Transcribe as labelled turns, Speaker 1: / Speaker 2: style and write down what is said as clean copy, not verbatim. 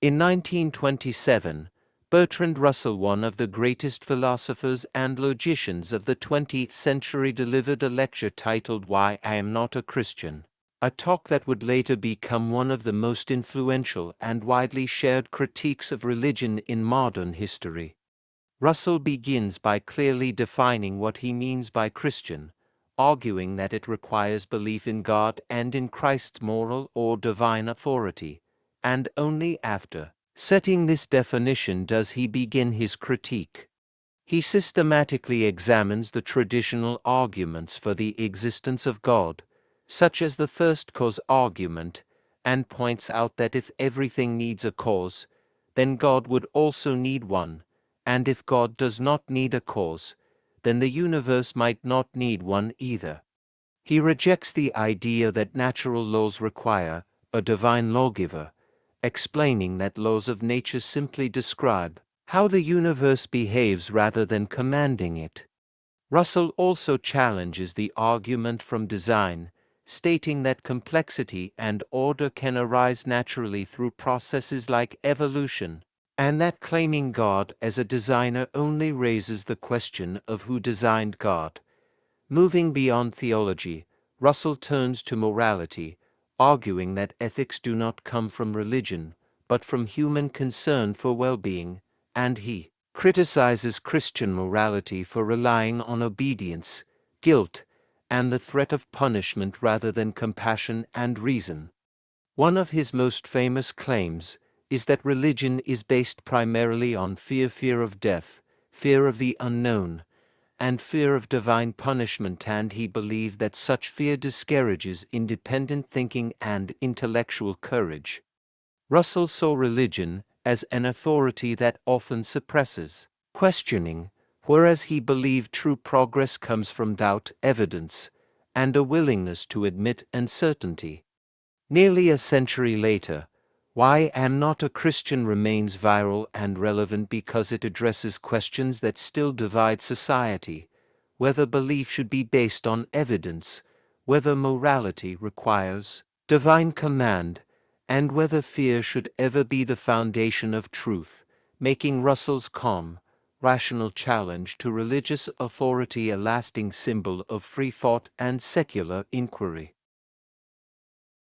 Speaker 1: In 1927, Bertrand Russell, one of the greatest philosophers and logicians of the 20th century, delivered a lecture titled "Why I Am Not a Christian," a talk that would later become one of the most influential and widely shared critiques of religion in modern history. Russell begins by clearly defining what he means by Christian, arguing that it requires belief in God and in Christ's moral or divine authority, and only after setting this definition does he begin his critique. He systematically examines the traditional arguments for the existence of God, such as the first cause argument, and points out that if everything needs a cause, then God would also need one, and if God does not need a cause, then the universe might not need one either. He rejects the idea that natural laws require a divine lawgiver, explaining that laws of nature simply describe how the universe behaves rather than commanding it. Russell also challenges the argument from design, stating that complexity and order can arise naturally through processes like evolution, and that claiming God as a designer only raises the question of who designed God. Moving beyond theology, Russell turns to morality, arguing that ethics do not come from religion, but from human concern for well-being, and he criticizes Christian morality for relying on obedience, guilt, and the threat of punishment rather than compassion and reason. One of his most famous claims is that religion is based primarily on fear of death, fear of the unknown, and fear of divine punishment, and he believed that such fear discourages independent thinking and intellectual courage. Russell saw religion as an authority that often suppresses questioning, whereas he believed true progress comes from doubt, evidence, and a willingness to admit uncertainty. Nearly a century later, "Why I Am Not a Christian" remains viral and relevant because it addresses questions that still divide society: whether belief should be based on evidence, whether morality requires divine command, and whether fear should ever be the foundation of truth, making Russell's calm, rational challenge to religious authority a lasting symbol of free thought and secular inquiry.